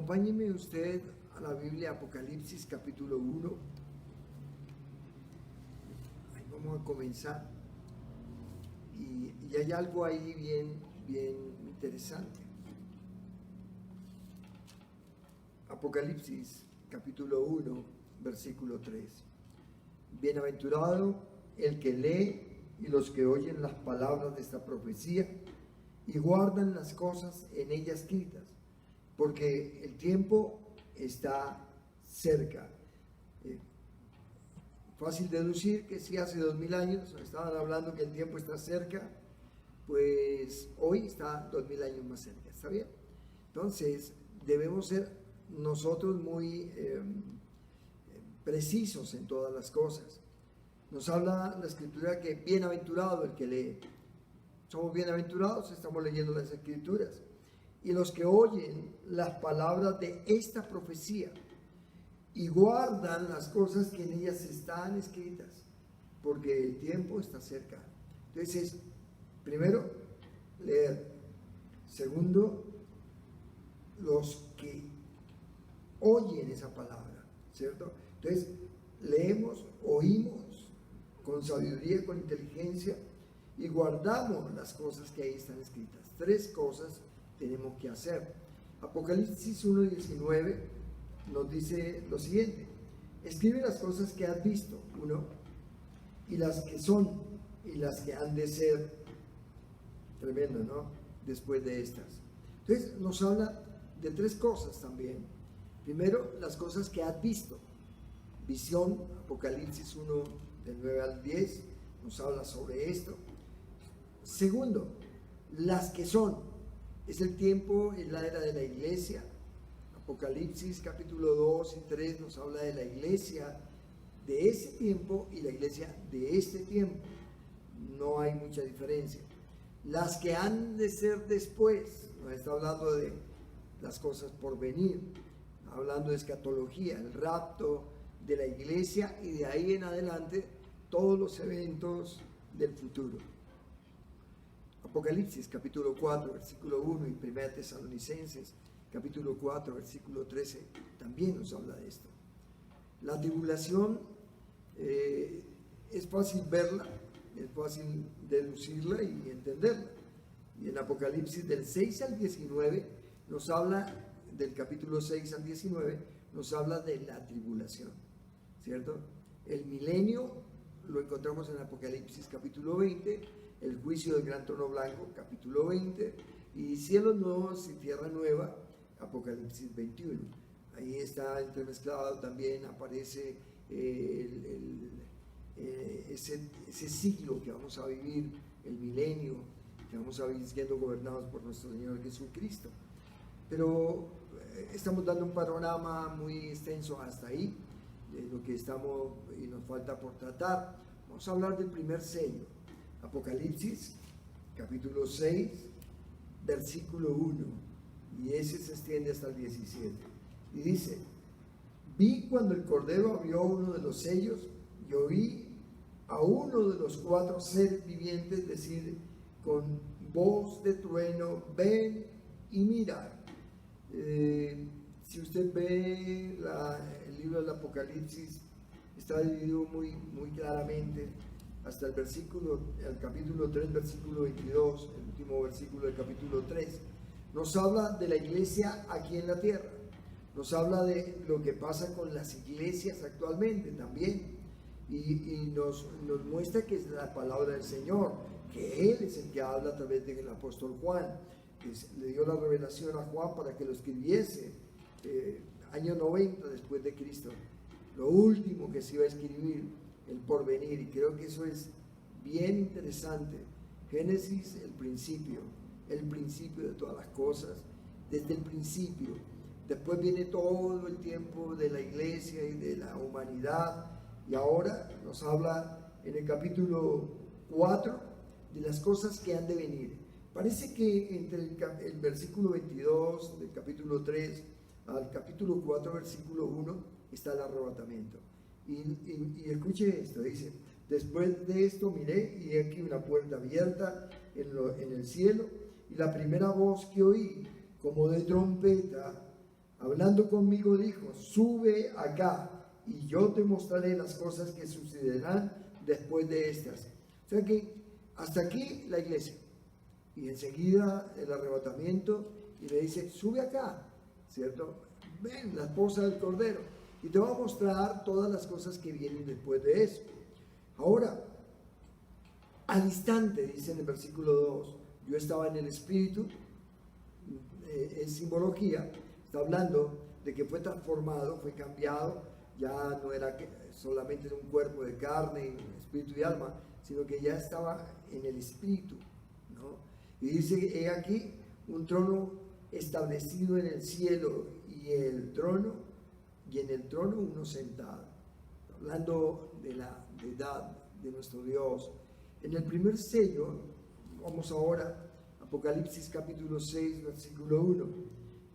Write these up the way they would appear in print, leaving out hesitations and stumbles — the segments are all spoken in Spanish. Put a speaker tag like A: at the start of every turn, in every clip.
A: Acompáñeme usted a la Biblia, Apocalipsis capítulo 1. Ahí vamos a comenzar. Y hay algo ahí bien interesante. Apocalipsis capítulo 1, versículo 3. Bienaventurado el que lee y los que oyen las palabras de esta profecía y guardan las cosas en ella escritas, porque el tiempo está cerca. Fácil deducir que si hace 2000 años estaban hablando que el tiempo está cerca, pues hoy está 2000 años más cerca, ¿está bien? Entonces debemos ser nosotros muy precisos en todas las cosas. Nos habla la Escritura que bienaventurado el que lee. Somos bienaventurados, estamos leyendo las Escrituras. Y los que oyen las palabras de esta profecía y guardan las cosas que en ellas están escritas, porque el tiempo está cerca. Entonces, primero, leer. Segundo, los que oyen esa palabra, ¿cierto? Entonces, leemos, oímos con sabiduría, con inteligencia y guardamos las cosas que ahí están escritas. Tres cosas tenemos que hacer. Apocalipsis 1:19 nos dice lo siguiente: escribe las cosas que has visto, y las que son y las que han de ser. Tremendo, ¿no? Después de estas. Entonces nos habla de tres cosas también. Primero, las cosas que has visto. Visión, Apocalipsis 1 del 9 al 10 nos habla sobre esto. Segundo, las que son. Es el tiempo, es la era de la iglesia. Apocalipsis capítulo 2 y 3 nos habla de la iglesia de ese tiempo y la iglesia de este tiempo. No hay mucha diferencia. Las que han de ser después, nos está hablando de las cosas por venir, hablando de escatología, el rapto de la iglesia y de ahí en adelante todos los eventos del futuro. Apocalipsis capítulo 4 versículo 1 y 1 Tesalonicenses capítulo 4 versículo 13 también nos habla de esto. La tribulación es fácil verla, es fácil deducirla y entenderla. Y en Apocalipsis del 6 al 19 nos habla, del capítulo 6 al 19, nos habla de la tribulación, ¿cierto? El milenio lo encontramos en Apocalipsis capítulo 20, el juicio del gran trono blanco, capítulo 20, y cielos nuevos y tierra nueva, Apocalipsis 21. Ahí está entremezclado, también aparece ese siglo que vamos a vivir, el milenio, que vamos a vivir siendo gobernados por nuestro Señor Jesucristo. Pero estamos dando un panorama muy extenso hasta ahí, de lo que estamos y nos falta por tratar. Vamos a hablar del primer sello. Apocalipsis, capítulo 6, versículo 1, y ese se extiende hasta el 17. Y dice: vi cuando el Cordero abrió uno de los sellos y oí a uno de los cuatro seres vivientes decir con voz de trueno: ven y mira. Si usted ve el libro del Apocalipsis, está dividido muy claramente hasta el capítulo 3, versículo 22, el último versículo del capítulo 3, nos habla de la iglesia aquí en la tierra, nos habla de lo que pasa con las iglesias actualmente también, y nos muestra que es la palabra del Señor, que Él es el que habla a través del apóstol Juan, que le dio la revelación a Juan para que lo escribiese, año 90 después de Cristo, lo último que se iba a escribir, el porvenir, y creo que eso es bien interesante. Génesis, el principio de todas las cosas, desde el principio. Después viene todo el tiempo de la iglesia y de la humanidad, y ahora nos habla en el capítulo 4 de las cosas que han de venir. Parece que entre el versículo 22 del capítulo 3 al capítulo 4 versículo 1 está el arrebatamiento. Y escuche esto, dice: después de esto miré y he aquí una puerta abierta en el cielo, y la primera voz que oí como de trompeta hablando conmigo dijo, sube acá y yo te mostraré las cosas que sucederán después de estas. O sea que hasta aquí la iglesia. Y enseguida el arrebatamiento y le dice, sube acá, ¿cierto? Ven, la esposa del Cordero. Y te va a mostrar todas las cosas que vienen después de eso. Ahora, al instante, dice en el versículo 2, yo estaba en el Espíritu, es simbología, está hablando de que fue transformado, fue cambiado, ya no era solamente un cuerpo de carne, espíritu y alma, sino que ya estaba en el Espíritu, ¿no? Y dice, he aquí un trono establecido en el cielo y en el trono uno sentado, hablando de la deidad de nuestro Dios. En el primer sello, vamos ahora, Apocalipsis capítulo 6, versículo 1,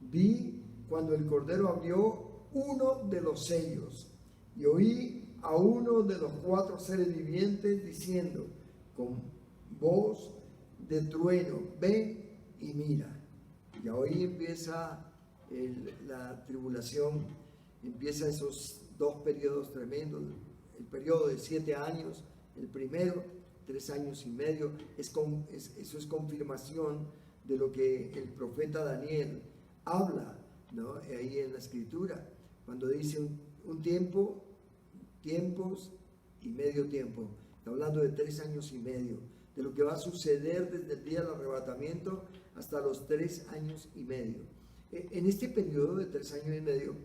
A: vi cuando el Cordero abrió uno de los sellos y oí a uno de los 4 seres vivientes diciendo con voz de trueno, ven y mira. Y hoy empieza la tribulación, empieza esos 2 periodos tremendos, el periodo de 7 años, el primero, 3 años y medio, eso es confirmación de lo que el profeta Daniel habla, ¿no? Ahí en la escritura, cuando dice un tiempo, tiempos y medio tiempo, está hablando de 3 años y medio, de lo que va a suceder desde el día del arrebatamiento hasta los 3 años y medio. En este periodo de 3 años y medio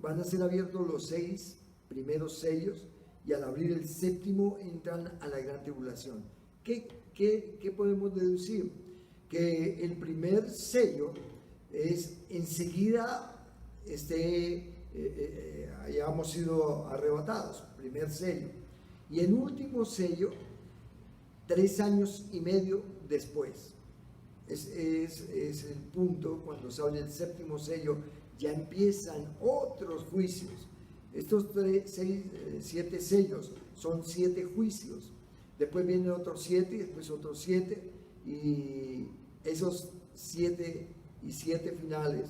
A: van a ser abiertos los 6 primeros sellos y al abrir el 7º entran a la gran tribulación. ¿Qué podemos deducir? Que el primer sello es enseguida hayamos sido arrebatados, primer sello, y el último sello 3 años y medio después. Es el punto cuando se abre el 7º sello, ya empiezan otros juicios. Estos 7 sellos son 7 juicios, después vienen otros 7 y después otros 7, y esos 7 y 7 finales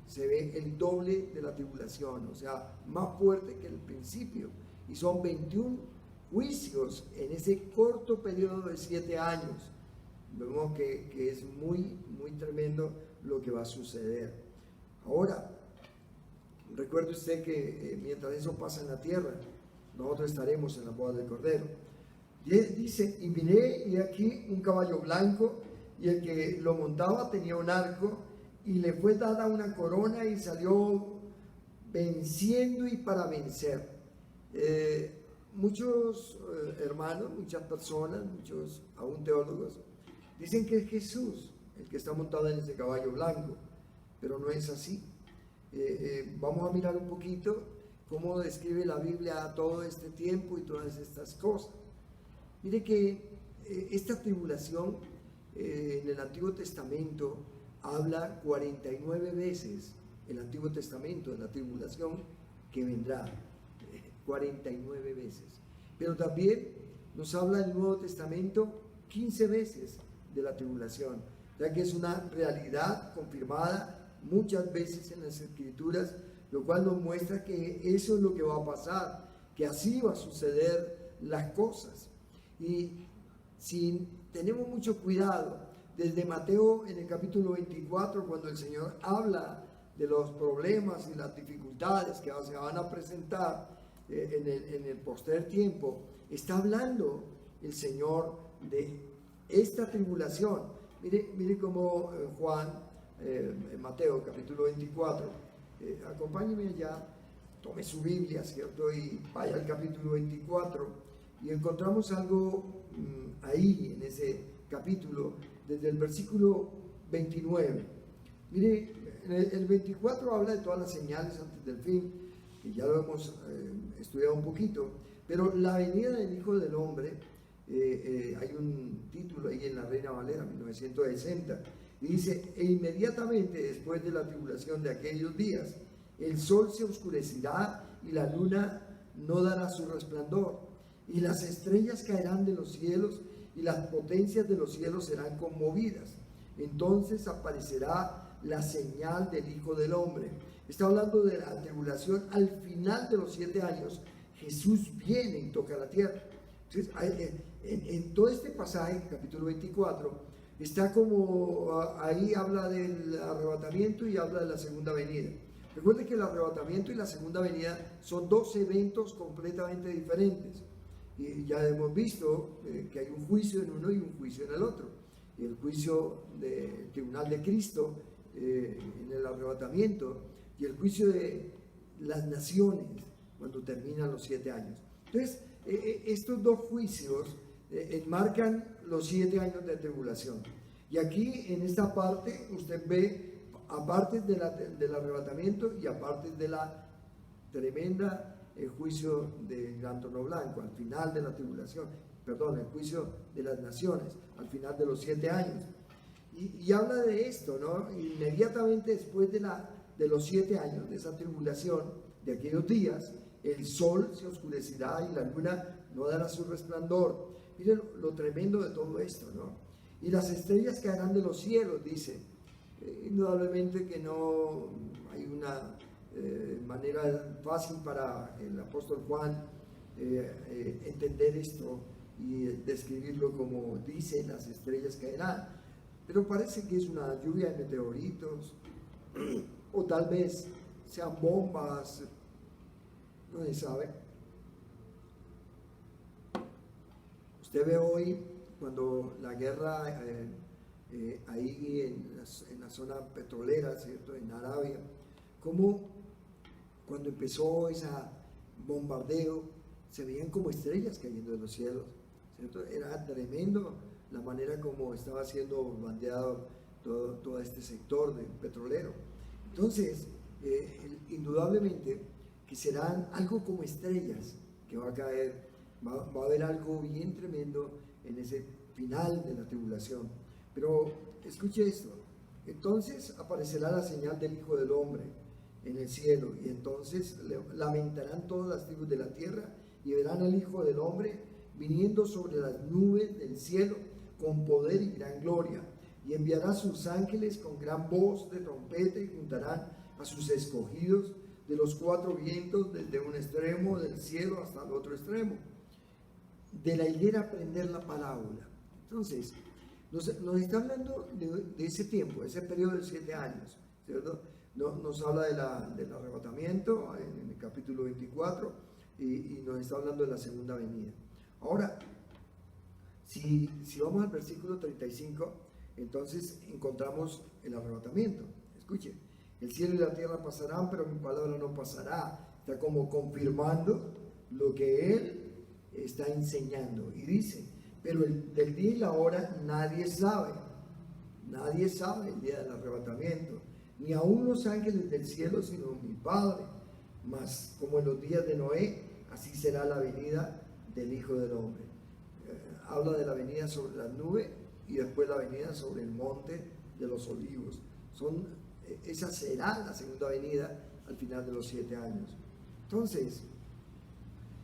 A: se ve el doble de la tribulación, o sea, más fuerte que el principio, y son 21 juicios en ese corto periodo de 7 años. Vemos que es muy tremendo lo que va a suceder. Ahora, recuerde usted que mientras eso pasa en la tierra, nosotros estaremos en la boda del Cordero. Dice, y miré y aquí un caballo blanco, y el que lo montaba tenía un arco, y le fue dada una corona y salió venciendo y para vencer. Muchos hermanos, muchas personas, muchos aún teólogos, dicen que es Jesús el que está montado en ese caballo blanco, pero no es así. Vamos a mirar un poquito cómo describe la Biblia todo este tiempo y todas estas cosas. Mire que esta tribulación en el Antiguo Testamento habla 49 veces, el Antiguo Testamento, de la tribulación que vendrá, 49 veces. Pero también nos habla el Nuevo Testamento 15 veces de la tribulación, ya que es una realidad confirmada muchas veces en las Escrituras, lo cual nos muestra que eso es lo que va a pasar, que así va a suceder las cosas. Y si tenemos mucho cuidado, desde Mateo en el capítulo 24, cuando el Señor habla de los problemas y las dificultades que se van a presentar en el postrer tiempo, está hablando el Señor de esta tribulación. Mire cómo Juan, en Mateo capítulo 24, acompáñeme allá, tome su Biblia, ¿cierto? Y vaya al capítulo 24 y encontramos algo ahí en ese capítulo, desde el versículo 29. Mire, el 24 habla de todas las señales antes del fin, que ya lo hemos estudiado un poquito, pero la venida del Hijo del Hombre, hay un título ahí en la Reina Valera 1960, y dice, e inmediatamente después de la tribulación de aquellos días, el sol se oscurecerá y la luna no dará su resplandor, y las estrellas caerán de los cielos y las potencias de los cielos serán conmovidas. Entonces aparecerá la señal del Hijo del Hombre, Está hablando de la tribulación al final de los 7 años. Jesús viene y toca la tierra. Entonces, en todo este pasaje, capítulo 24, está como ahí habla del arrebatamiento y habla de la segunda venida. Recuerden que el arrebatamiento y la segunda venida son dos eventos completamente diferentes. Y ya hemos visto que hay un juicio en uno y un juicio en el otro. Y el juicio del tribunal de Cristo en el arrebatamiento y el juicio de las naciones cuando terminan los 7 años. Entonces, estos dos juicios enmarcan los 7 años de tribulación. Y aquí en esta parte usted ve aparte del arrebatamiento y aparte de la tremenda juicio del gran trono blanco al final de la tribulación, perdón, el juicio de las naciones al final de los 7 años. Y habla de esto, ¿no? Inmediatamente después de los 7 años de esa tribulación, de aquellos días, el sol se oscurecerá y la luna no dará su resplandor. Miren lo tremendo de todo esto, ¿no? Y las estrellas caerán de los cielos, dice. Indudablemente que no hay una manera fácil para el apóstol Juan entender esto y describirlo como dice, las estrellas caerán. Pero parece que es una lluvia de meteoritos, o tal vez sean bombas, no se sabe. Usted ve hoy, cuando la guerra ahí en la zona petrolera, ¿cierto?, en Arabia, como cuando empezó ese bombardeo, se veían como estrellas cayendo de los cielos, ¿cierto? Era tremendo la manera como estaba siendo bombardeado todo este sector petrolero. Entonces, indudablemente que serán algo como estrellas que va a caer, va a haber algo bien tremendo en ese final de la tribulación. Pero escuche esto, entonces aparecerá la señal del Hijo del Hombre en el cielo, y entonces lamentarán todas las tribus de la tierra y verán al Hijo del Hombre viniendo sobre las nubes del cielo con poder y gran gloria, y enviará a sus ángeles con gran voz de trompeta, y juntarán a sus escogidos de los 4 vientos, desde un extremo del cielo hasta el otro extremo. De la higuera prender la parábola. Entonces, nos está hablando de ese tiempo, ese periodo de 7 años, ¿cierto? Nos habla del arrebatamiento en el capítulo 24 y nos está hablando de la segunda venida. Ahora, si vamos al versículo 35, entonces encontramos el arrebatamiento. Escuchen, el cielo y la tierra pasarán, pero mi palabra no pasará. Está como confirmando lo que él está enseñando. Y dice, pero del día y la hora nadie sabe el día del arrebatamiento, ni aun los ángeles del cielo, sino mi Padre. Mas como en los días de Noé, así será la venida del Hijo del Hombre. Habla de la venida sobre la nube y después la venida sobre el monte de los olivos. Esa será la segunda venida al final de los 7 años. Entonces,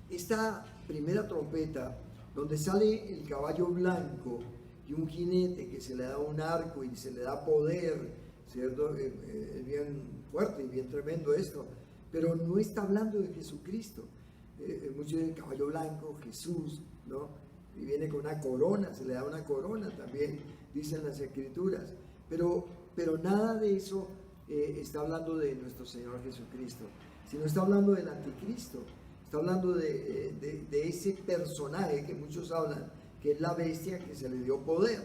A: esta primera trompeta, donde sale el caballo blanco y un jinete que se le da un arco y se le da poder, ¿cierto? Es bien fuerte y bien tremendo esto, pero no está hablando de Jesucristo. Muchos dicen caballo blanco, Jesús, ¿no? Y viene con una corona, se le da una corona también, dicen las Escrituras, pero nada de eso está hablando de nuestro Señor Jesucristo, sino está hablando del anticristo. Está hablando de ese personaje que muchos hablan, que es la bestia que se le dio poder,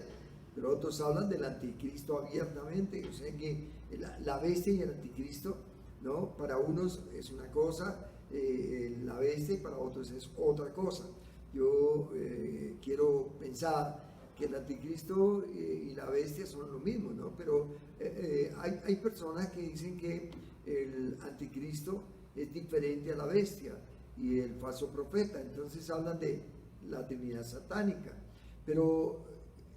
A: pero otros hablan del anticristo abiertamente. O sea que la bestia y el anticristo, ¿no? Para unos es una cosa, la bestia, y para otros es otra cosa. Yo quiero pensar que el anticristo y la bestia son lo mismo, ¿no? Pero hay personas que dicen que el anticristo es diferente a la bestia y el falso profeta, entonces hablan de la Trinidad satánica. Pero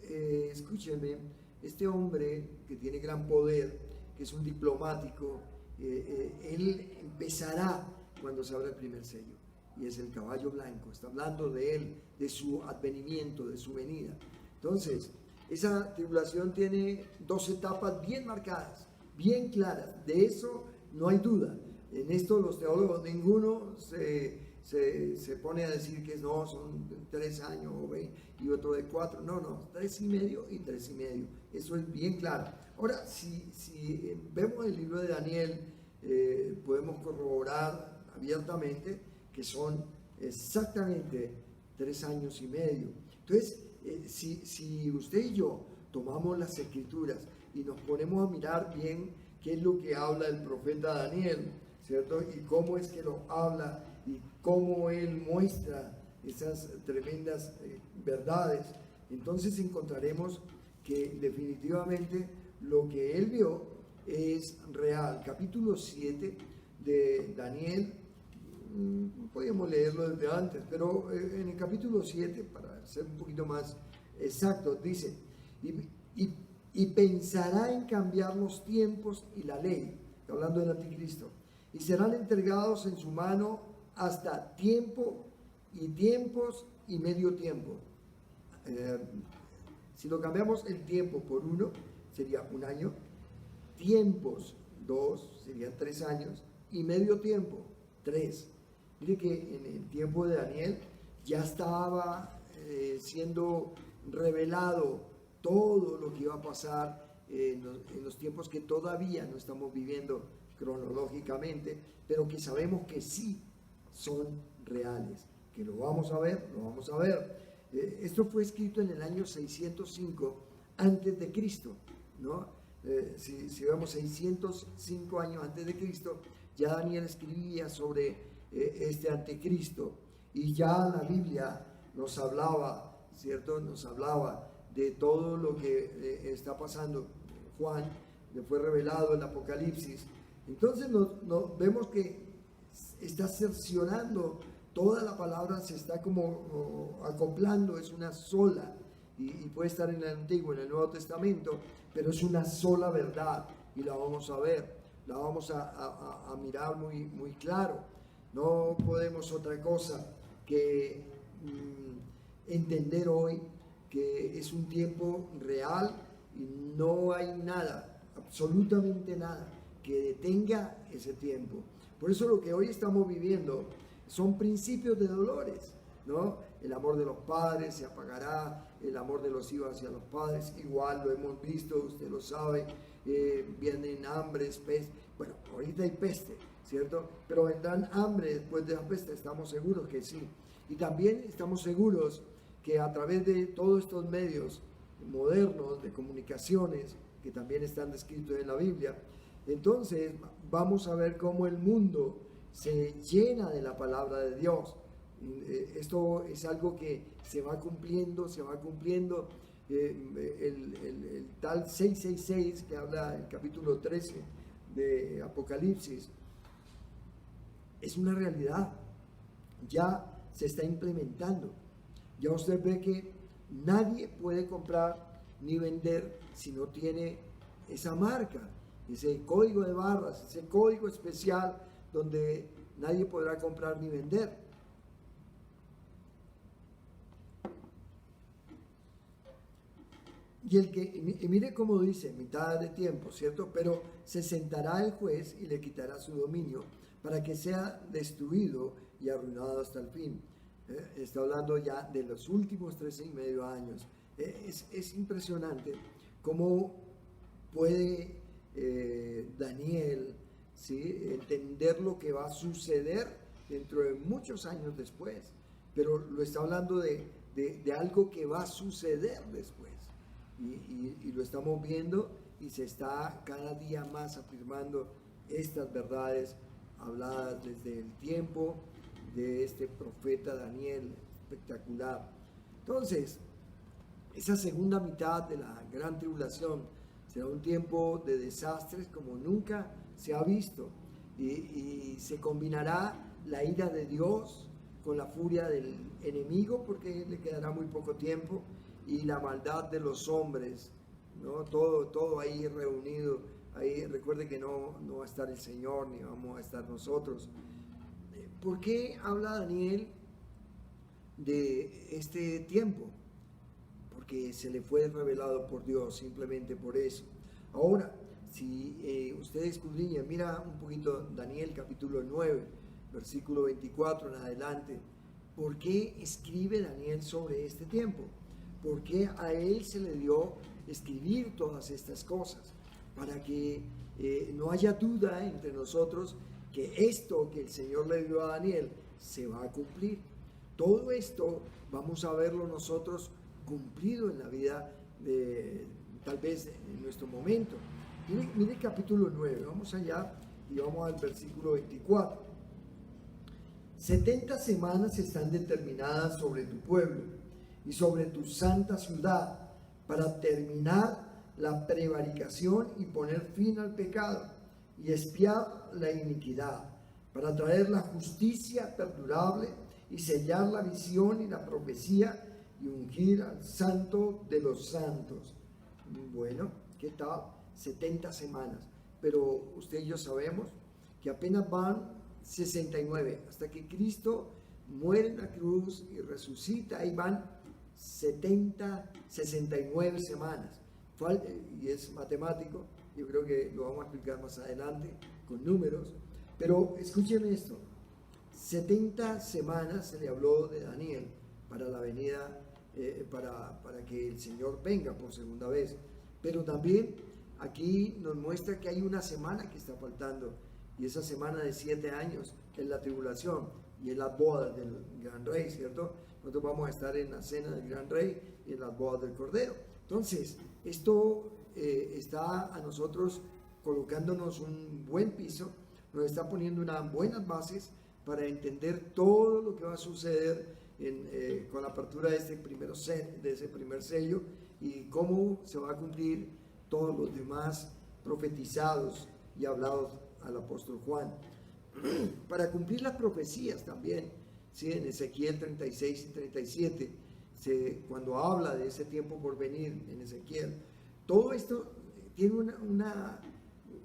A: escúchenme, este hombre que tiene gran poder, que es un diplomático, él empezará cuando se abra el primer sello, y es el caballo blanco. Está hablando de él, de su advenimiento, de su venida. Entonces, esa tribulación tiene 2 etapas bien marcadas, bien claras. De eso no hay duda. En esto los teólogos, ninguno se pone a decir que no, son 3 años y otro de 4. No, 3,5 y 3,5. Eso es bien claro. Ahora, si vemos el libro de Daniel, podemos corroborar abiertamente que son exactamente 3 años y medio. Entonces, si usted y yo tomamos las escrituras y nos ponemos a mirar bien qué es lo que habla el profeta Daniel, ¿cierto? Y cómo es que lo habla y cómo él muestra esas tremendas verdades, entonces encontraremos que definitivamente lo que él vio es real. Capítulo 7 de Daniel, podríamos leerlo desde antes, pero en el capítulo 7, para ser un poquito más exacto, dice, y pensará en cambiar los tiempos y la ley, hablando del anticristo, y serán entregados en su mano hasta tiempo y tiempos y medio tiempo. Si lo cambiamos el tiempo por 1, sería 1 año, tiempos 2, serían 3 años, y medio tiempo 3. Mire que en el tiempo de Daniel ya estaba siendo revelado todo lo que iba a pasar en los tiempos que todavía no estamos viviendo cronológicamente, pero que sabemos que sí son reales, que lo vamos a ver. Esto fue escrito en el año 605 antes de Cristo, ¿no? Si vemos 605 años antes de Cristo, ya Daniel escribía sobre este anticristo, y ya la Biblia nos hablaba, ¿cierto? Nos hablaba de todo lo que está pasando. Juan le fue revelado el Apocalipsis. Entonces vemos que está cercionando toda la palabra, se está como acoplando, es una sola, y puede estar en el Antiguo, en el Nuevo Testamento, pero es una sola verdad, y la vamos a ver, la vamos a mirar muy, muy claro. No podemos otra cosa que entender hoy que es un tiempo real y no hay nada, absolutamente nada, que detenga ese tiempo. Por eso lo que hoy estamos viviendo son principios de dolores, ¿no? El amor de los padres se apagará, el amor de los hijos hacia los padres, igual lo hemos visto, usted lo sabe, vienen hambres, peste. Bueno, ahorita hay peste, ¿cierto? Pero vendrán hambre después de la peste, estamos seguros que sí. Y también estamos seguros que a través de todos estos medios modernos de comunicaciones, que también están descritos en la Biblia, entonces vamos a ver cómo el mundo se llena de la palabra de Dios. Esto es algo que se va cumpliendo. El tal 666 que habla el capítulo 13 de Apocalipsis es una realidad, ya se está implementando. Ya usted ve que nadie puede comprar ni vender si no tiene esa marca, ese código de barras, ese código especial donde nadie podrá comprar ni vender. Y mire cómo dice, mitad de tiempo, ¿cierto? Pero se sentará el juez y le quitará su dominio para que sea destruido y arruinado hasta el fin. Está hablando ya de los últimos 13,5 años. Es impresionante cómo puede Daniel, ¿sí?, entender lo que va a suceder dentro de muchos años después, pero lo está hablando de algo que va a suceder después, y lo estamos viendo, y se está cada día más afirmando estas verdades habladas desde el tiempo de este profeta Daniel, espectacular. Entonces, esa segunda mitad de la gran tribulación será un tiempo de desastres como nunca se ha visto, y se combinará la ira de Dios con la furia del enemigo, porque le quedará muy poco tiempo, y la maldad de los hombres, ¿no? Todo ahí reunido. Ahí recuerde que no va a estar el Señor, ni vamos a estar nosotros. ¿Por qué habla Daniel de este tiempo? Porque se le fue revelado por Dios, simplemente por eso. Ahora, si usted escudriña, mira un poquito Daniel capítulo 9, versículo 24 en adelante, ¿por qué escribe Daniel sobre este tiempo? ¿Por qué a él se le dio escribir todas estas cosas? Para que no haya duda entre nosotros que esto que el Señor le dio a Daniel se va a cumplir. Todo esto vamos a verlo nosotros cumplido en la vida de, tal vez en nuestro momento. Mire el capítulo 9, vamos allá y vamos al versículo 24. 70 semanas están determinadas sobre tu pueblo y sobre tu santa ciudad para terminar la prevaricación y poner fin al pecado y expiar la iniquidad, para traer la justicia perdurable y sellar la visión y la profecía y ungir al santo de los santos. Bueno, ¿qué tal? 70 semanas. Pero usted y yo sabemos que apenas van 69, hasta que Cristo muere en la cruz y resucita, ahí van 69 semanas. Y es matemático, yo creo que lo vamos a explicar más adelante con números, pero escuchen esto, 70 semanas se le habló de Daniel para la venida, para que el Señor venga por segunda vez, pero también aquí nos muestra que hay una semana que está faltando, y esa semana de 7 años es la tribulación y es la boda del gran rey, ¿cierto? Nosotros vamos a estar en la cena del gran rey y en las bodas del cordero. Entonces, esto está a nosotros colocándonos un buen piso, nos está poniendo unas buenas bases para entender todo lo que va a suceder con la apertura de ese primer sello y cómo se va a cumplir todos los demás profetizados y hablados al apóstol Juan. Para cumplir las profecías también, ¿sí? En Ezequiel 36 y 37, cuando habla de ese tiempo por venir en Ezequiel, todo esto tiene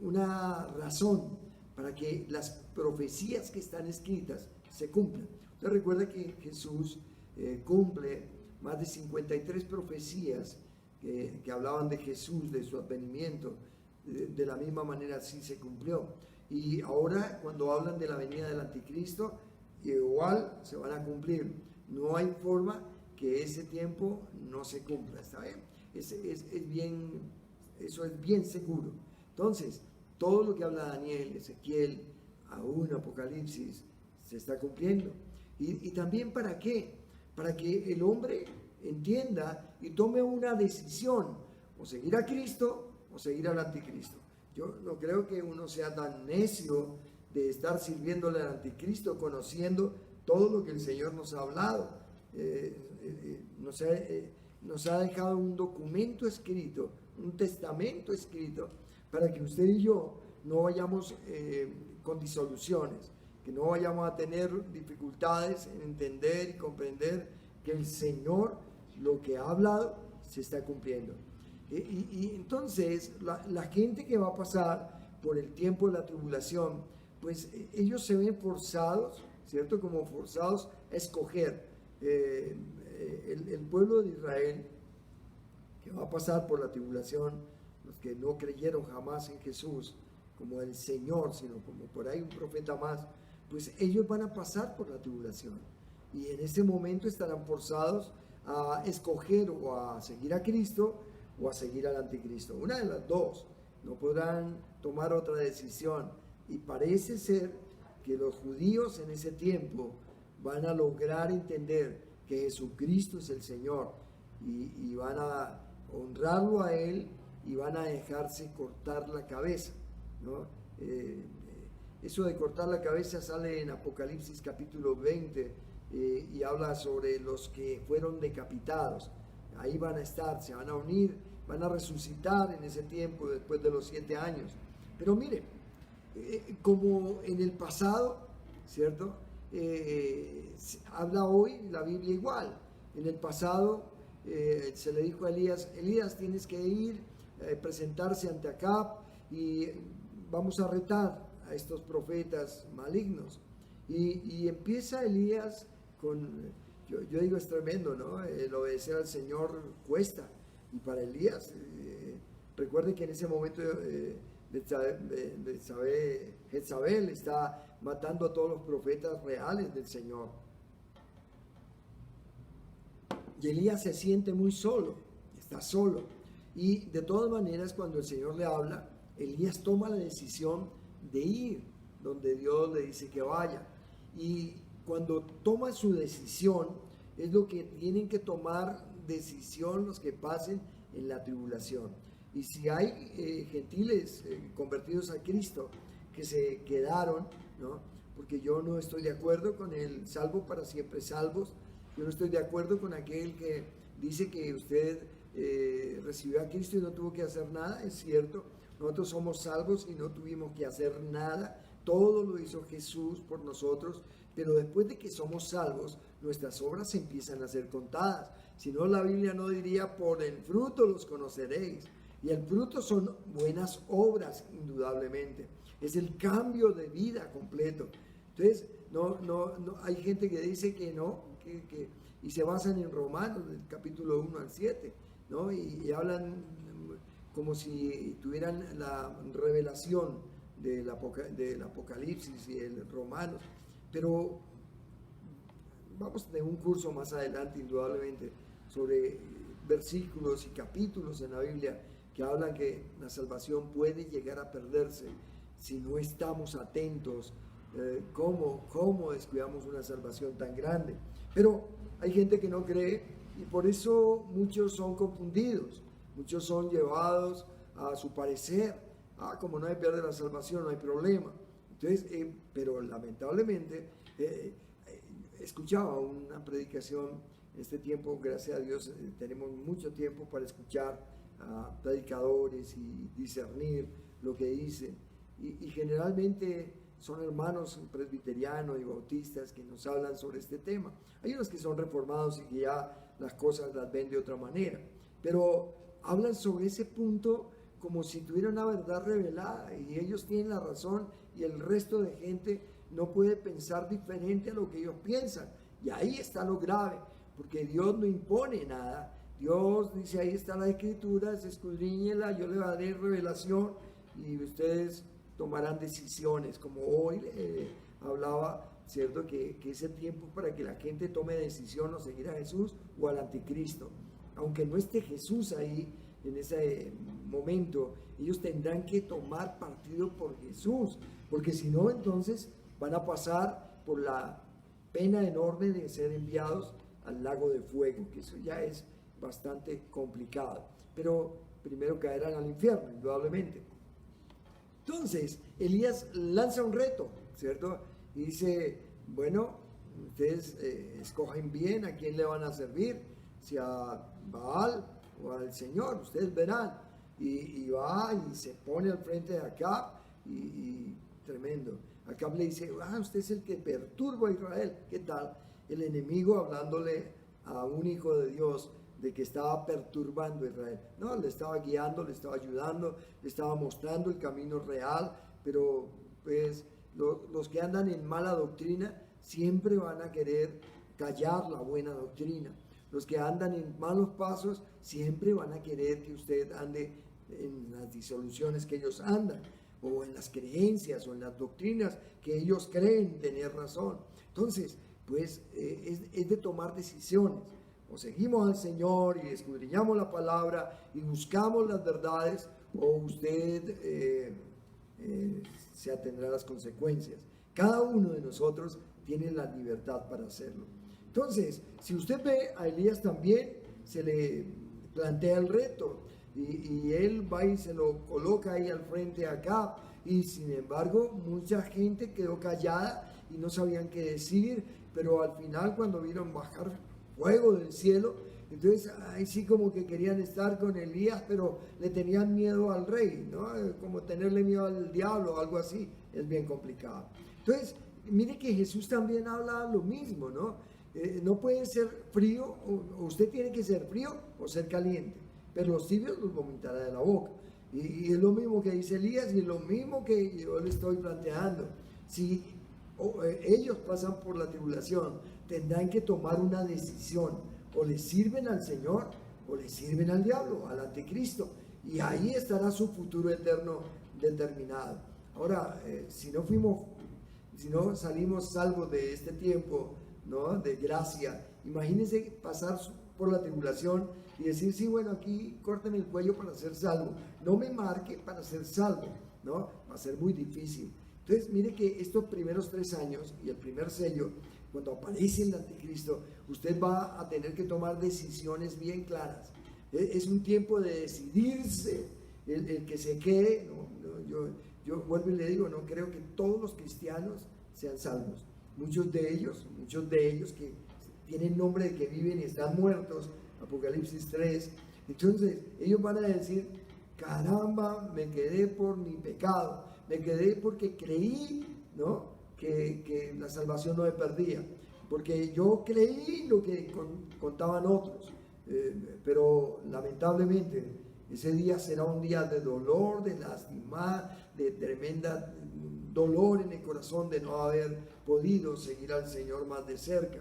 A: una razón para que las profecías que están escritas se cumplan. Usted recuerda que Jesús cumple más de 53 profecías que hablaban de Jesús, de su advenimiento. De la misma manera así se cumplió. Y ahora cuando hablan de la venida del anticristo, igual se van a cumplir. No hay forma que ese tiempo no se cumpla, ¿está bien? Eso es bien seguro. Entonces, todo lo que habla Daniel, Ezequiel, aún Apocalipsis, se está cumpliendo. Y también ¿para qué? Para que el hombre entienda y tome una decisión, o seguir a Cristo o seguir al anticristo. Yo no creo que uno sea tan necio de estar sirviéndole al anticristo, conociendo todo lo que el Señor nos ha hablado. Nos ha dejado un documento escrito, un testamento escrito, para que usted y yo no vayamos con disoluciones, que no vayamos a tener dificultades en entender y comprender que el Señor lo que ha hablado se está cumpliendo. Y entonces la gente que va a pasar por el tiempo de la tribulación, pues ellos se ven forzados, ¿cierto? Como forzados a escoger. El pueblo de Israel que va a pasar por la tribulación, los que no creyeron jamás en Jesús como el Señor, sino como por ahí un profeta más, pues ellos van a pasar por la tribulación y en ese momento estarán forzados a escoger o a seguir a Cristo o a seguir al anticristo, una de las dos. No podrán tomar otra decisión, y parece ser que los judíos en ese tiempo van a lograr entender que Jesucristo es el Señor y van a honrarlo a Él y van a dejarse cortar la cabeza, ¿no? Eso de cortar la cabeza sale en Apocalipsis capítulo 20 y habla sobre los que fueron decapitados. Ahí van a estar, se van a unir, van a resucitar en ese tiempo después de los 7 años. Pero mire, como en el pasado, ¿cierto? Habla hoy la Biblia igual. En el pasado se le dijo a Elías, tienes que ir, presentarse ante Acab y vamos a retar a estos profetas malignos. Y empieza Elías con, yo digo, es tremendo, ¿no? El obedecer al Señor cuesta. Y para Elías, recuerde que en ese momento Jezabel está matando a todos los profetas reales del Señor. Y Elías se siente muy solo, está solo. Y de todas maneras, cuando el Señor le habla, Elías toma la decisión de ir donde Dios le dice que vaya. Y cuando toma su decisión, es lo que tienen que tomar decisión los que pasen en la tribulación. Y si hay gentiles convertidos a Cristo que se quedaron, ¿no? Porque yo no estoy de acuerdo con el salvo para siempre salvos. Yo no estoy de acuerdo con aquel que dice que usted recibió a Cristo y no tuvo que hacer nada. Es cierto, nosotros somos salvos y no tuvimos que hacer nada. Todo lo hizo Jesús por nosotros, pero después de que somos salvos, nuestras obras empiezan a ser contadas. Si no, la Biblia no diría, por el fruto los conoceréis. Y el fruto son buenas obras, indudablemente. Es el cambio de vida completo. Entonces, no, hay gente que dice que no, y se basan en Romanos, del capítulo 1 al 7, ¿no? Y hablan como si tuvieran la revelación del Apocalipsis y el Romanos. Pero vamos a tener un curso más adelante, indudablemente, sobre versículos y capítulos en la Biblia que hablan que la salvación puede llegar a perderse si no estamos atentos. ¿Cómo descuidamos una salvación tan grande? Pero hay gente que no cree y por eso muchos son confundidos, muchos son llevados a su parecer. Como no hay pierde la salvación, no hay problema. Entonces, pero lamentablemente, escuchaba una predicación en este tiempo, gracias a Dios, tenemos mucho tiempo para escuchar a predicadores y discernir lo que dicen. Y generalmente son hermanos presbiterianos y bautistas que nos hablan sobre este tema. Hay unos que son reformados y que ya las cosas las ven de otra manera, pero hablan sobre ese punto como si tuviera una verdad revelada y ellos tienen la razón y el resto de gente no puede pensar diferente a lo que ellos piensan. Y ahí está lo grave, porque Dios no impone nada. Dios dice, ahí está la escritura, escudriñela, yo le daré revelación y ustedes tomarán decisiones, como hoy hablaba, ¿cierto? Que es el tiempo para que la gente tome decisión o seguir a Jesús o al anticristo. Aunque no esté Jesús ahí en ese momento, ellos tendrán que tomar partido por Jesús, porque si no, entonces van a pasar por la pena enorme de ser enviados al lago de fuego, que eso ya es bastante complicado, pero primero caerán al infierno, indudablemente. Entonces, Elías lanza un reto, ¿cierto? Y dice, bueno, ustedes escogen bien a quién le van a servir, si a Baal o al Señor, ustedes verán. Y va y se pone al frente de Acab y tremendo. Acab le dice, usted es el que perturba a Israel. ¿Qué tal? El enemigo hablándole a un hijo de Dios de que estaba perturbando a Israel. No, le estaba guiando, le estaba ayudando, le estaba mostrando el camino real, pero pues los que andan en mala doctrina siempre van a querer callar la buena doctrina. Los que andan en malos pasos siempre van a querer que usted ande en las disoluciones que ellos andan, o en las creencias, o en las doctrinas que ellos creen tener razón. Entonces, pues es de tomar decisiones. O seguimos al Señor y escudriñamos la palabra y buscamos las verdades, o usted se atendrá a las consecuencias. Cada uno de nosotros tiene la libertad para hacerlo. Entonces, si usted ve a Elías también, se le plantea el reto y él va y se lo coloca ahí al frente acá, y sin embargo mucha gente quedó callada y no sabían qué decir, pero al final cuando vieron bajar fuego del cielo, entonces ahí sí como que querían estar con Elías, pero le tenían miedo al rey, ¿no? Como tenerle miedo al diablo o algo así, es bien complicado. Entonces, mire que Jesús también habla lo mismo, ¿no? No puede ser frío, o usted tiene que ser frío o ser caliente, pero los tibios los vomitará de la boca. Y es lo mismo que dice Elías y es lo mismo que yo le estoy planteando. Si ellos pasan por la tribulación, tendrán que tomar una decisión: o le sirven al Señor o le sirven al diablo, al anticristo, y ahí estará su futuro eterno determinado. Ahora, si no salimos salvos de este tiempo, ¿no?, de gracia, imagínense pasar por la tribulación y decir, sí, bueno, aquí córteme el cuello para ser salvo, no me marque para ser salvo, ¿no? Va a ser muy difícil. Entonces, mire que estos primeros 3 años y el primer sello, cuando aparece el anticristo, usted va a tener que tomar decisiones bien claras. Es un tiempo de decidirse, el que se quede. Yo vuelvo y le digo, no creo que todos los cristianos sean salvos. Muchos de ellos que tienen nombre de que viven y están muertos, Apocalipsis 3, entonces ellos van a decir, caramba, me quedé por mi pecado, me quedé porque creí, ¿no?, que la salvación no me perdía, porque yo creí lo que contaban otros, pero lamentablemente ese día será un día de dolor, de lástima, de tremenda dolor en el corazón de no haber podido seguir al Señor más de cerca.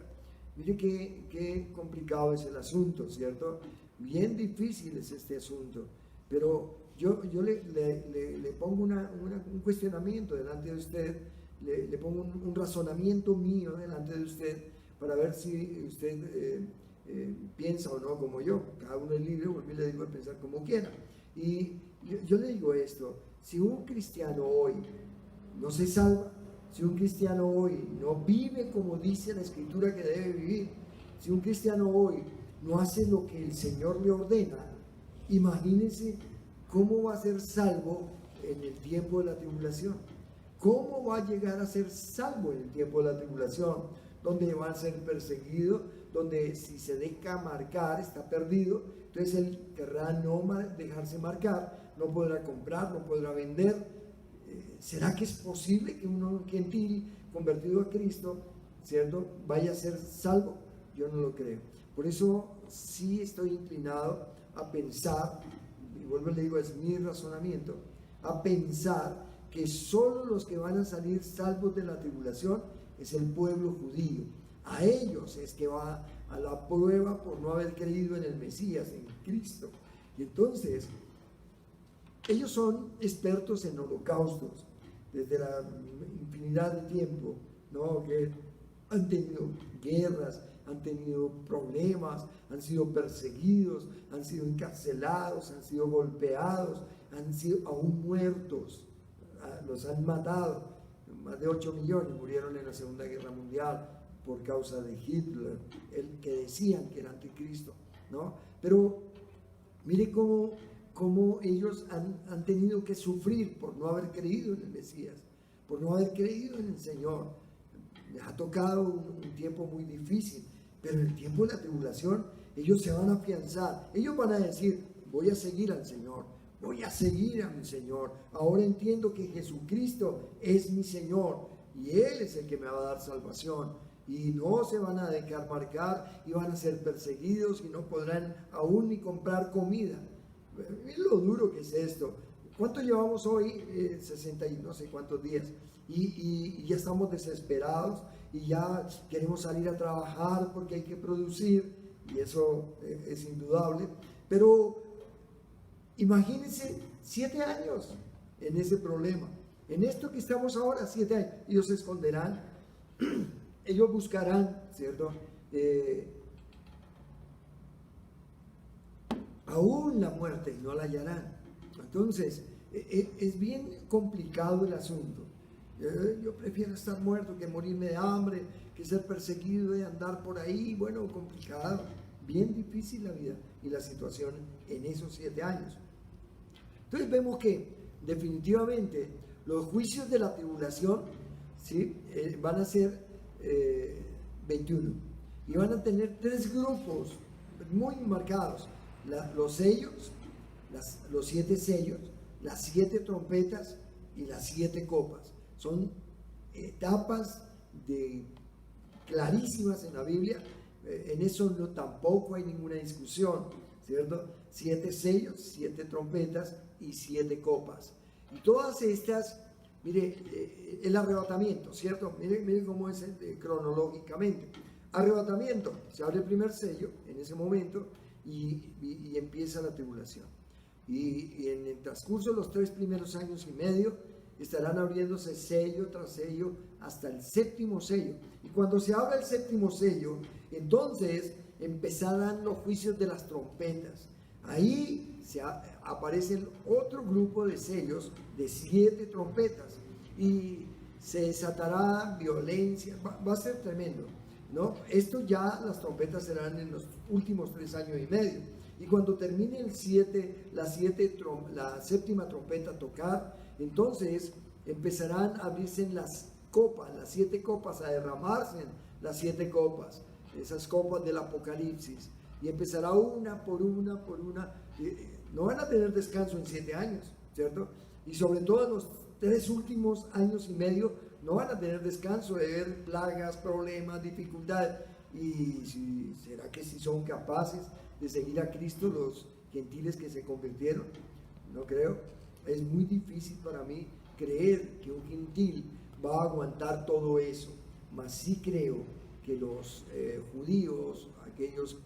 A: Mire qué complicado es el asunto, ¿cierto? Bien difícil es este asunto, pero yo le pongo un cuestionamiento delante de usted, le pongo un razonamiento mío delante de usted para ver si usted piensa o no como yo. Cada uno es libre, vuelvo y le digo, de pensar como quiera. Y yo le digo esto, si un cristiano hoy no se salva, si un cristiano hoy no vive como dice la Escritura que debe vivir, si un cristiano hoy no hace lo que el Señor le ordena, imagínense cómo va a ser salvo en el tiempo de la tribulación. ¿Cómo va a llegar a ser salvo en el tiempo de la tribulación? Donde va a ser perseguido, donde si se deja marcar está perdido, entonces él querrá no dejarse marcar, no podrá comprar, no podrá vender. ¿Será que es posible que un gentil convertido a Cristo, ¿cierto?, vaya a ser salvo? Yo no lo creo. Por eso sí estoy inclinado a pensar, y vuelvo y le digo, es mi razonamiento, a pensar que solo los que van a salir salvos de la tribulación es el pueblo judío. A ellos es que va a la prueba por no haber creído en el Mesías, en Cristo. Y entonces, ellos son expertos en holocaustos desde la infinidad de tiempo, ¿no?, que han tenido guerras, han tenido problemas, han sido perseguidos, han sido encarcelados, han sido golpeados, han sido aún muertos, los han matado. Más de 8 millones murieron en la Segunda Guerra Mundial por causa de Hitler, el que decían que era anticristo, ¿no? Pero mire cómo ellos han tenido que sufrir por no haber creído en el Mesías, por no haber creído en el Señor. Les ha tocado un tiempo muy difícil, pero en el tiempo de la tribulación ellos se van a afianzar, ellos van a decir, voy a seguir al Señor, voy a seguir a mi Señor, ahora entiendo que Jesucristo es mi Señor y Él es el que me va a dar salvación, y no se van a dejar marcar y van a ser perseguidos y no podrán aún ni comprar comida. Miren lo duro que es esto. ¿Cuánto llevamos hoy? 60 y no sé cuántos días. Y ya estamos desesperados y ya queremos salir a trabajar porque hay que producir, y eso es indudable. Pero imagínense 7 años en ese problema. En esto que estamos ahora, 7 años. Ellos se esconderán, ellos buscarán, ¿cierto? Aún la muerte no la hallarán. Entonces, es bien complicado el asunto. Yo prefiero estar muerto que morirme de hambre, que ser perseguido y andar por ahí. Bueno, complicado, bien difícil la vida y la situación en esos 7 años. Entonces vemos que definitivamente los juicios de la tribulación, ¿sí?, van a ser 21 y van a tener 3 grupos muy marcados: los sellos, los 7 sellos, las 7 trompetas y las 7 copas. Son etapas clarísimas en la Biblia. En eso tampoco hay ninguna discusión, ¿cierto? 7 sellos, 7 trompetas y 7 copas. Y todas estas, mire, el arrebatamiento, ¿cierto? Mire cómo es cronológicamente. Arrebatamiento, se abre el primer sello en ese momento y empieza la tribulación. y en el transcurso de los 3 primeros años y medio estarán abriéndose sello tras sello hasta el 7º sello. Y cuando se abra el 7º sello, entonces empezarán los juicios de las trompetas. Ahí aparece otro grupo de sellos de 7 trompetas y se desatará violencia. Va a ser tremendo, ¿no? Esto ya, las trompetas serán en los últimos 3 años y medio. Y cuando termine la 7ª trompeta a tocar, entonces empezarán a abrirse las copas, las 7 copas, a derramarse las 7 copas, esas copas del Apocalipsis. Y empezará una por una por una. No van a tener descanso en 7 años, ¿cierto? Y sobre todo en los 3 últimos años y medio no van a tener descanso de ver plagas, problemas, dificultades. Y ¿será que si son capaces de seguir a Cristo los gentiles que se convirtieron? No creo. Es muy difícil para mí creer que un gentil va a aguantar todo eso. Mas sí creo que los judíos, aquellos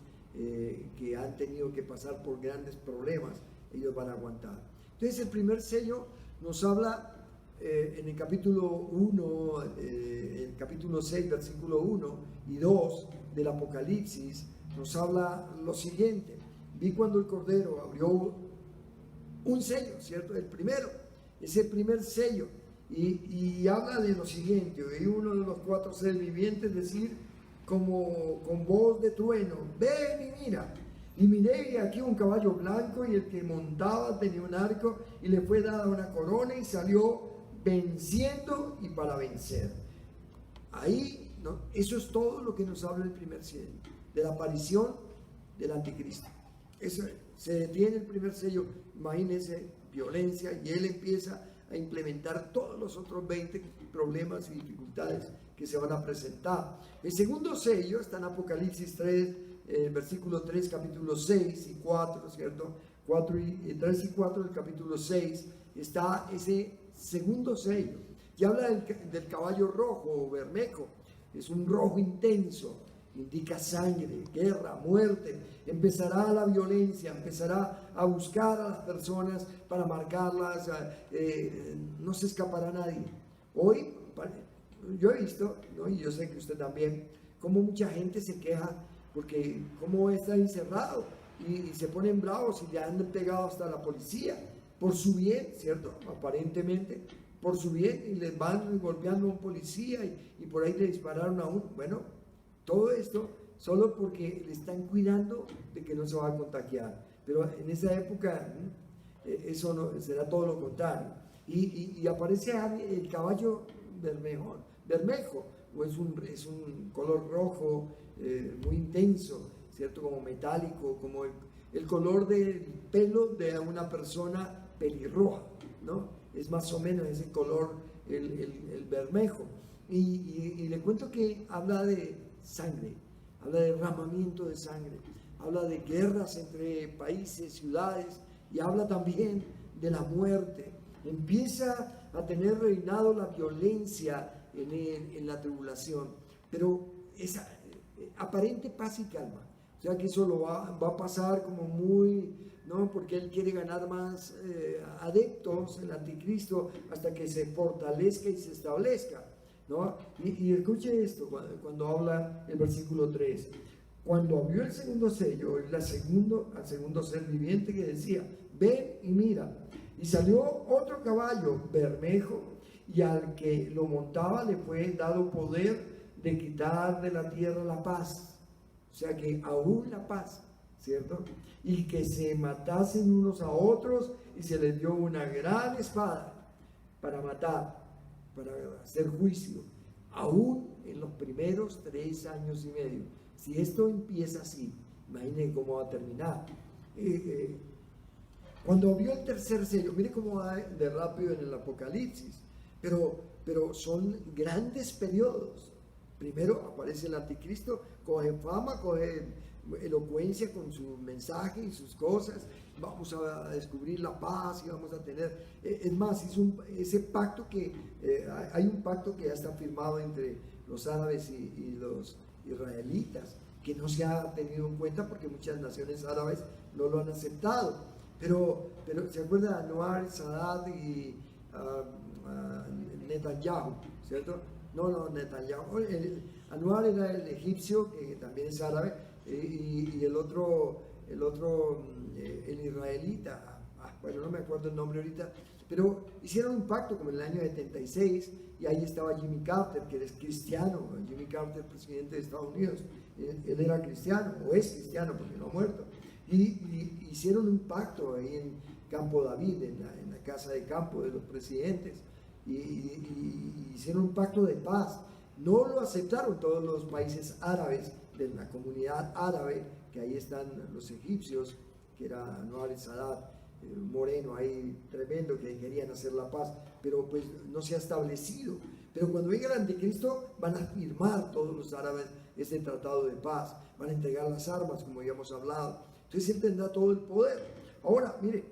A: que han tenido que pasar por grandes problemas, ellos van a aguantar. Entonces el primer sello nos habla en el capítulo 1, el capítulo 6, versículo 1 y 2 del Apocalipsis, nos habla lo siguiente: vi cuando el Cordero abrió un sello, ¿cierto? El primero, ese primer sello, y habla de lo siguiente: oí uno de los 4 seres vivientes decir como con voz de trueno: ven y mira. Y miré, y aquí un caballo blanco, y el que montaba tenía un arco, y le fue dada una corona, y salió venciendo y para vencer. Ahí, ¿no? Eso es todo lo que nos habla el primer sello, de la aparición del anticristo. Eso, se detiene el primer sello, imagínense, violencia, y él empieza a implementar todos los otros 20 problemas y dificultades que se van a presentar. El segundo sello está en Apocalipsis 3, versículo 3, capítulo 6 y 4, ¿cierto? 3 y 4 del capítulo 6 está ese segundo sello, y habla del caballo rojo o bermejo. Es un rojo intenso, indica sangre, guerra, muerte. Empezará la violencia, empezará a buscar a las personas para marcarlas, no se escapará nadie. Hoy yo he visto, ¿no? Y yo sé que usted también, cómo mucha gente se queja porque cómo está encerrado y se ponen bravos y le han pegado hasta la policía por su bien, ¿cierto? Aparentemente por su bien, y les van golpeando a un policía y por ahí le dispararon a uno. Bueno, todo esto solo porque le están cuidando de que no se va a contagiar. Pero en esa época eso no, será todo lo contrario. Y aparece el caballo bermejo, o es un color rojo muy intenso, ¿cierto? Como metálico, como el color del pelo de una persona pelirroja, ¿no? Es más o menos ese color, el bermejo. Y le cuento que habla de sangre, habla de derramamiento de sangre, habla de guerras entre países, ciudades, y habla también de la muerte. Empieza a tener reinado la violencia en la tribulación, pero esa aparente paz y calma. O sea que eso va a pasar como muy, ¿no? Porque él quiere ganar más adeptos, el anticristo, hasta que se fortalezca y se establezca, ¿no? Y escuche esto cuando habla el versículo 3. Cuando abrió el segundo sello, al segundo ser viviente que decía: ven y mira. Y salió otro caballo bermejo, y al que lo montaba le fue dado poder de quitar de la tierra la paz. O sea que aún la paz, ¿cierto? Y que se matasen unos a otros, y se les dio una gran espada para matar, para hacer juicio, aún en los primeros 3 años y medio. Si esto empieza así, imaginen cómo va a terminar. Cuando vio el tercer sello, mire cómo va de rápido en el Apocalipsis, pero son grandes periodos. Primero aparece el anticristo, coge fama, coge elocuencia con su mensaje y sus cosas. Vamos a descubrir la paz y vamos a tener, es más, ese pacto que hay un pacto que ya está firmado entre los árabes y los israelitas, que no se ha tenido en cuenta porque muchas naciones árabes no lo han aceptado. pero ¿se acuerda de Anwar Sadat y Netanyahu, ¿cierto? No, Netanyahu. Anwar era el egipcio, que también es árabe, y el otro, el israelita, bueno, no me acuerdo el nombre ahorita, pero hicieron un pacto como en el año 76, y ahí estaba Jimmy Carter, que es cristiano. Jimmy Carter, presidente de Estados Unidos, él era cristiano, o es cristiano porque no ha muerto, y hicieron un pacto ahí en Campo David, en la casa de campo de los presidentes, y hicieron un pacto de paz. No lo aceptaron todos los países árabes, de la comunidad árabe, que ahí están los egipcios, que era Anwar Sadat, moreno ahí tremendo, que querían hacer la paz, pero pues no se ha establecido. Pero cuando venga el anticristo van a firmar todos los árabes este tratado de paz, van a entregar las armas, como habíamos hablado. Entonces él tendrá todo el poder. Ahora, mire,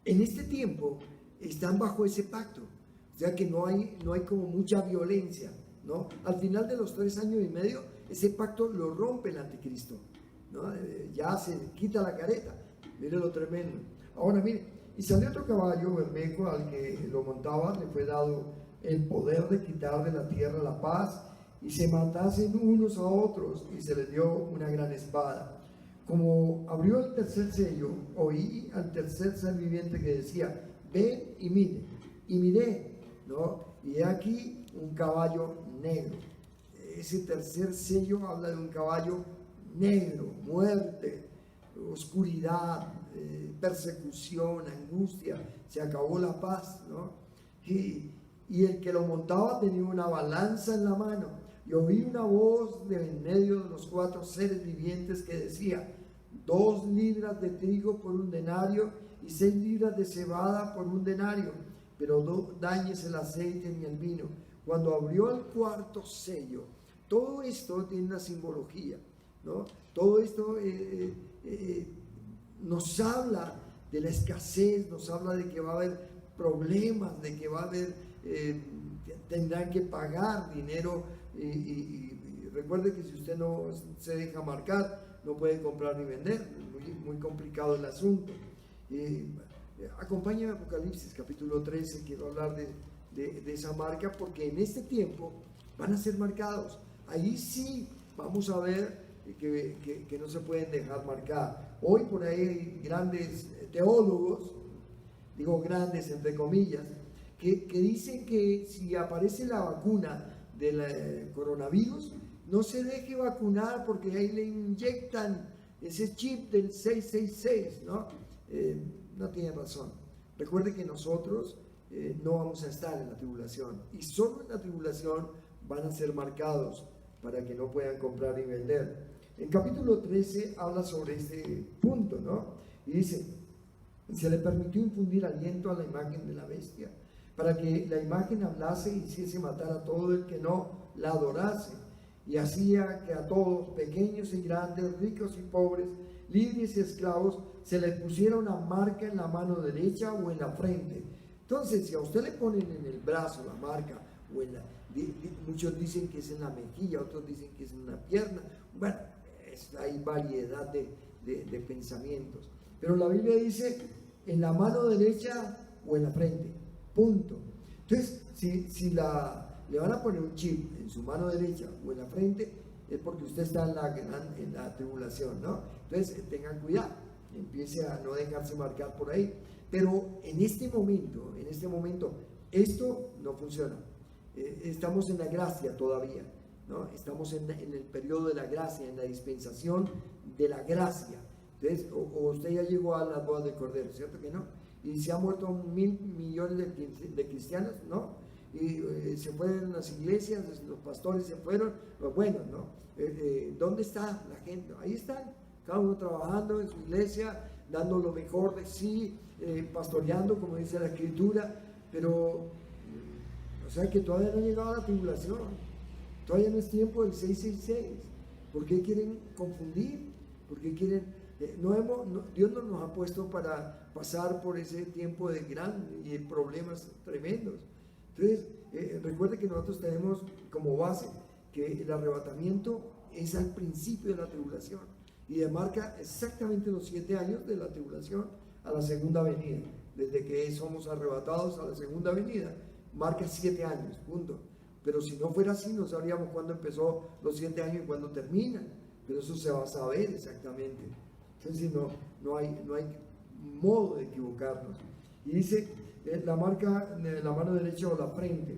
A: en este tiempo están bajo ese pacto, o sea que no hay como mucha violencia, ¿no? Al final de los 3 años y medio, ese pacto lo rompe el anticristo, ¿no? Ya se quita la careta. Mire lo tremendo. Ahora mire, y salió otro caballo bermejo, al que lo montaba le fue dado el poder de quitar de la tierra la paz, y se matasen unos a otros, y se les dio una gran espada. Como abrió el tercer sello, oí al tercer ser viviente que decía: ven y mire. Y miré, ¿no? Y he aquí un caballo negro. Ese tercer sello habla de un caballo negro, muerte, oscuridad, persecución, angustia. Se acabó la paz, ¿no? Y el que lo montaba tenía una balanza en la mano, y oí una voz de en medio de los 4 seres vivientes que decía: 2 libras de trigo por 1 denario, y 6 libras de cebada por 1 denario, pero no dañes el aceite ni el vino. Cuando abrió el 4º sello, todo esto tiene una simbología, ¿no? Todo esto nos habla de la escasez, nos habla de que va a haber problemas, de que va a haber, tendrán que pagar dinero, y recuerde que si usted no se deja marcar, no puede comprar ni vender. Muy complicado el asunto. Acompáñame a Apocalipsis capítulo 13, quiero hablar de esa marca, porque en este tiempo van a ser marcados. Ahí sí vamos a ver que no se pueden dejar marcar. Hoy por ahí hay grandes teólogos, digo grandes entre comillas, que dicen que si aparece la vacuna del coronavirus, no se deje vacunar porque ahí le inyectan ese chip del 666, ¿no? No tiene razón. Recuerde que nosotros no vamos a estar en la tribulación, y solo en la tribulación van a ser marcados para que no puedan comprar y vender. En capítulo 13 habla sobre este punto, ¿no? Y dice: se le permitió infundir aliento a la imagen de la bestia, para que la imagen hablase y hiciese matar a todo el que no la adorase, y hacía que a todos, pequeños y grandes, ricos y pobres, libres y esclavos, se les pusiera una marca en la mano derecha o en la frente. Entonces, si a usted le ponen en el brazo la marca, o en muchos dicen que es en la mejilla, otros dicen que es en la pierna, bueno, hay variedad de pensamientos, pero la Biblia dice en la mano derecha o en la frente, punto. Entonces, si le van a poner un chip en su mano derecha o en la frente, es porque usted está en la tribulación, ¿no? Entonces tengan cuidado, empiece a no dejarse marcar por ahí. Pero en este momento esto no funciona. Estamos en la gracia todavía, ¿no? Estamos en el periodo de la gracia, en la dispensación de la gracia. Entonces, o usted ya llegó a las bodas del Cordero, ¿cierto que no? Y se han muerto 1.000 millones de cristianos, ¿no? Y se fueron las iglesias, los pastores se fueron, los buenos, ¿no? ¿Dónde está la gente? Ahí están, cada uno trabajando en su iglesia, dando lo mejor de sí, pastoreando, como dice la Escritura, pero, o sea que todavía no ha llegado la tribulación, todavía no es tiempo del 666. ¿Por qué quieren confundir? ¿Por qué quieren? Dios no nos ha puesto para pasar por ese tiempo de problemas tremendos. Entonces, recuerde que nosotros tenemos como base que el arrebatamiento es al principio de la tribulación. y demarca exactamente los 7 años de la tribulación a la segunda venida. Desde que somos arrebatados a la segunda venida, marca 7 años, punto. Pero si no fuera así, no sabríamos cuándo empezó los 7 años y cuándo terminan. Pero eso se va a saber exactamente. Entonces no hay modo de equivocarnos. Y dice, la marca de la mano derecha o la frente.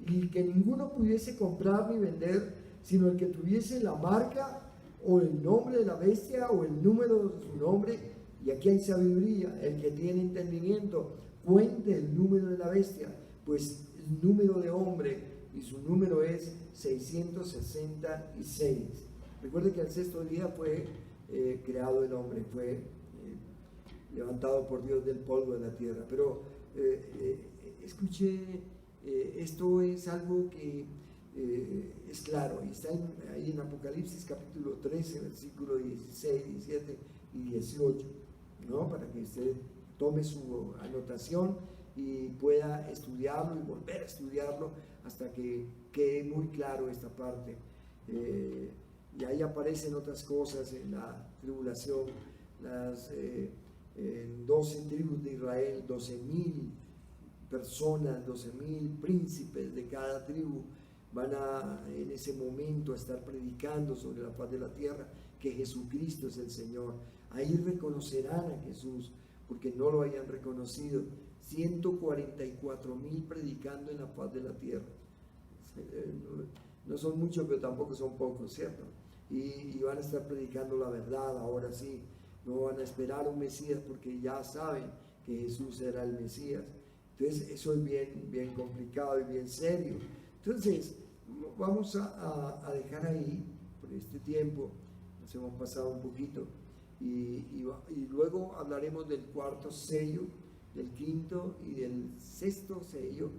A: Y que ninguno pudiese comprar ni vender, sino el que tuviese la marca o el nombre de la bestia o el número de su nombre. Y aquí hay sabiduría. El que tiene entendimiento, cuente el número de la bestia, pues el número de hombre y su número es 666. Recuerde que el sexto día fue creado el hombre, fue levantado por Dios del polvo de la tierra. Pero escuche, esto es algo que es claro, y está ahí en Apocalipsis capítulo 13, versículo 16, 17 y 18, ¿no? Para que usted tome su anotación y pueda estudiarlo y volver a estudiarlo hasta que quede muy claro esta parte. Y ahí aparecen otras cosas en la tribulación, las 12 tribus de Israel, 12,000 personas, 12,000 príncipes de cada tribu van en ese momento a estar predicando sobre la faz de la tierra que Jesucristo es el Señor. Ahí reconocerán a Jesús, porque no lo hayan reconocido. 144,000 predicando en la faz de la tierra. No son muchos, pero tampoco son pocos, ¿cierto? Y van a estar predicando la verdad, ahora sí. No van a esperar un Mesías porque ya saben que Jesús era el Mesías. Entonces eso es bien complicado y bien serio. Entonces vamos a dejar ahí por este tiempo. Nos hemos pasado un poquito y luego hablaremos del cuarto sello, del quinto y del sexto sello,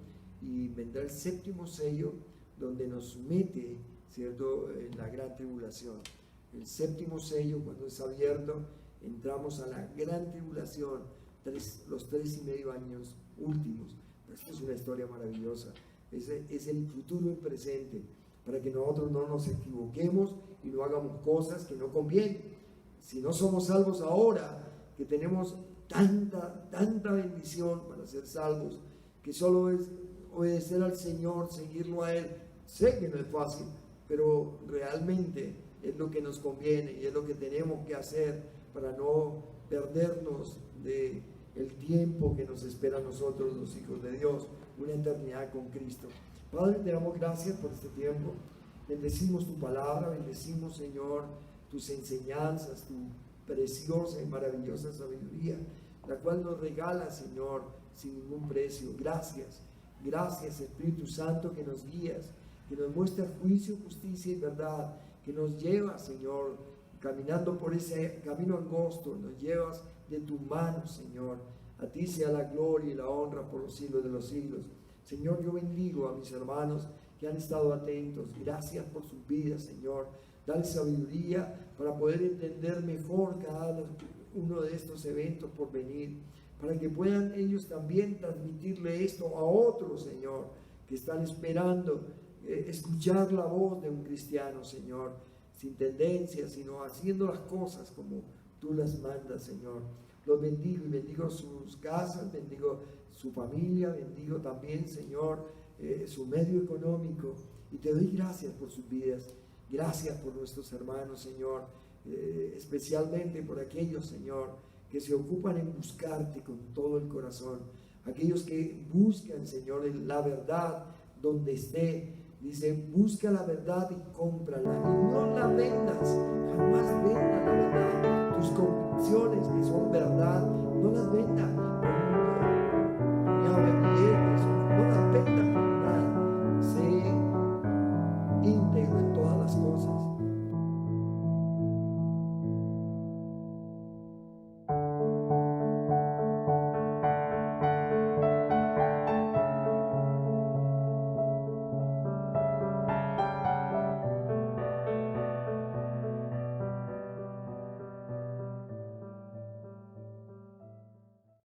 A: y vendrá el séptimo sello donde nos mete, ¿cierto?, en la gran tribulación. El séptimo sello, cuando es abierto, entramos a la gran tribulación, los 3,5 años últimos. Pero esto es una historia maravillosa, es el futuro y presente, para que nosotros no nos equivoquemos y no hagamos cosas que no convienen. Si no somos salvos ahora, que tenemos tanta bendición para ser salvos, que solo es obedecer al Señor, seguirlo a Él. Sé que no es fácil, pero realmente es lo que nos conviene y es lo que tenemos que hacer para no perdernos de el tiempo que nos espera a nosotros, los hijos de Dios, una eternidad con Cristo. Padre, te damos gracias por este tiempo. Bendecimos tu palabra, bendecimos, Señor, tus enseñanzas, tu preciosa y maravillosa sabiduría, la cual nos regala, Señor, sin ningún precio. Gracias, Espíritu Santo, que nos guías, que nos muestra juicio, justicia y verdad, que nos lleva, Señor, caminando por ese camino angosto, nos llevas de tu mano, Señor. A ti sea la gloria y la honra por los siglos de los siglos. Señor, yo bendigo a mis hermanos que han estado atentos. Gracias por sus vidas, Señor. Dale sabiduría para poder entender mejor cada uno de estos eventos por venir, para que puedan ellos también transmitirle esto a otros, Señor, que están esperando escuchar la voz de un cristiano, Señor, sin tendencias, sino haciendo las cosas como tú las mandas, Señor. Los bendigo y bendigo sus casas, bendigo su familia, bendigo también, Señor, su medio económico, y te doy gracias por sus vidas. Gracias por nuestros hermanos, Señor, especialmente por aquellos, Señor, que se ocupan en buscarte con todo el corazón, aquellos que buscan, Señor, la verdad donde esté. Dice, busca la verdad y cómprala, y no la vendas, jamás vendas la verdad. Tus convicciones que son verdad, no las vendas,